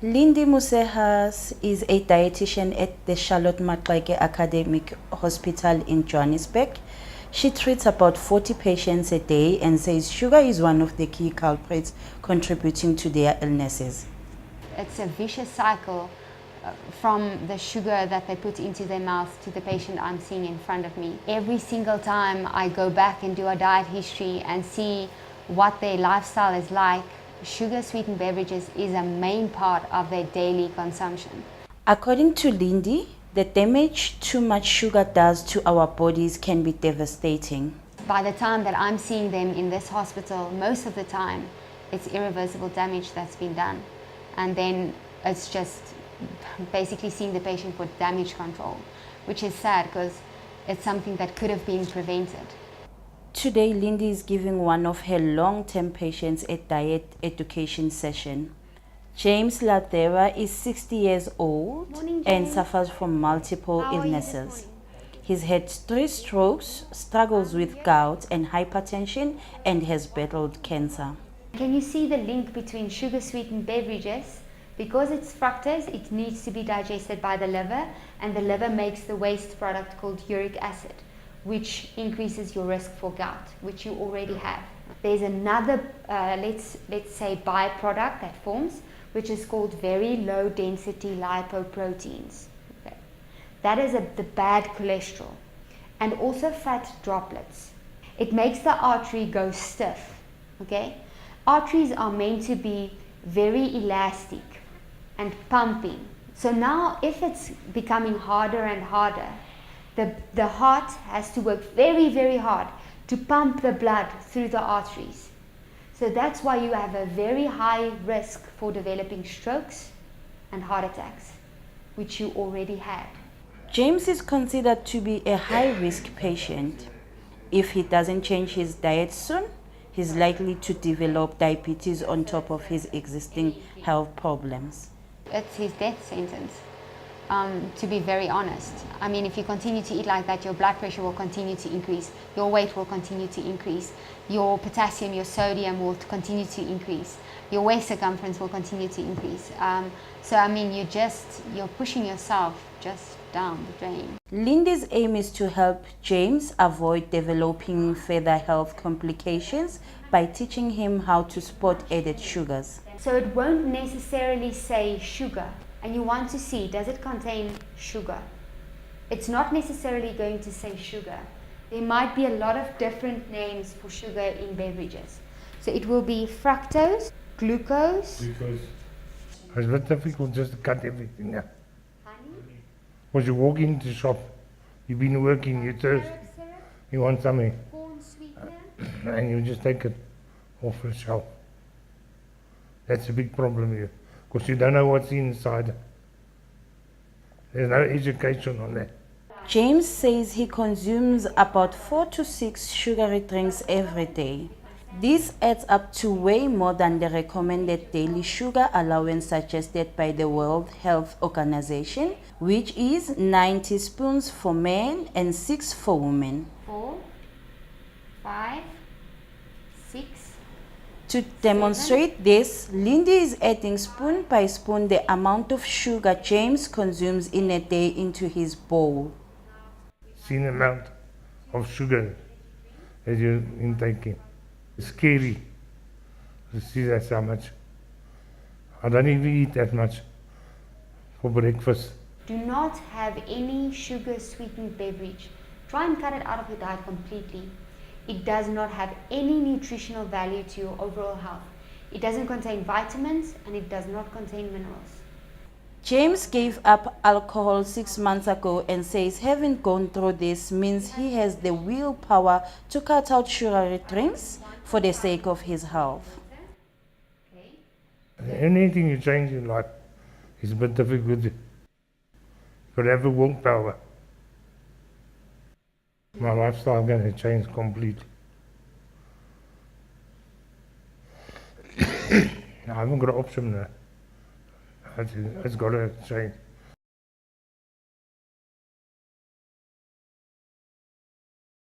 Lindie Mosehuus is a dietitian at the Charlotte Maxeke Academic Hospital in Johannesburg. She treats about 40 patients a day and says sugar is one of the key culprits contributing to their illnesses. It's a vicious cycle from the sugar that they put into their mouth to the patient I'm seeing in front of me. Every single time I go back and do a diet history and see what their lifestyle is like, sugar-sweetened beverages is a main part of their daily consumption. According to Lindie, the damage too much sugar does to our bodies can be devastating. By the time that I'm seeing them in this hospital, most of the time, it's irreversible damage that's been done. And then it's just basically seeing the patient for damage control, which is sad because it's something that could have been prevented. Today, Lindie is giving one of her long-term patients a diet education session. James Ladeira is 60 years old and suffers from multiple illnesses. He's had 3 strokes, struggles with gout and hypertension, and has battled cancer. Can you see the link between sugar-sweetened beverages? Because it's fructose, it needs to be digested by the liver, and the liver makes the waste product called uric acid, which increases your risk for gout, which you already have. There's another, let's say, byproduct that forms, which is called very low density lipoproteins. Okay. That is the bad cholesterol, and also fat droplets. It makes the artery go stiff. Okay? Arteries are meant to be very elastic and pumping. So now if it's becoming harder and harder, the heart has to work very, very hard to pump the blood through the arteries. So that's why you have a very high risk for developing strokes and heart attacks, which you already had. James is considered to be a high-risk patient. If he doesn't change his diet soon, he's likely to develop diabetes on top of his existing health problems. It's his death sentence, to be very honest. I mean, if you continue to eat like that, your blood pressure will continue to increase, your weight will continue to increase, your potassium, your sodium will continue to increase, your waist circumference will continue to increase. So, I mean, you're pushing yourself just down the drain. Lindie's aim is to help James avoid developing further health complications by teaching him how to spot added sugars. So it won't necessarily say sugar, and you want to see, does it contain sugar? It's not necessarily going to say sugar. There might be a lot of different names for sugar in beverages. So it will be fructose, glucose. It's very difficult just to cut everything out. Because you walk into the shop, you've been working, you're thirsty, you want something, Corn sweetener. and you just take it off the shelf. That's a big problem here, because you don't know what's inside. There's no education on that. James says he consumes about 4 to 6 sugary drinks every day. This adds up to way more than the recommended daily sugar allowance suggested by the World Health Organization, which is 9 teaspoons for men and 6 for women. 4, 5, 6. To demonstrate this, Lindie is adding spoon by spoon the amount of sugar James consumes in a day into his bowl. See the amount of sugar that you're intaking. It's scary to see that's how much. I don't even eat that much for breakfast. Do not have any sugar-sweetened beverage. Try and cut it out of your diet completely. It does not have any nutritional value to your overall health. It doesn't contain vitamins and it does not contain minerals. James gave up alcohol 6 months ago and says having gone through this means he has the willpower to cut out sugary drinks for the sake of his health. Anything you change in life is a bit difficult. You've got to have a willpower. My lifestyle is going to change completely. I haven't got an option now. It's got to change.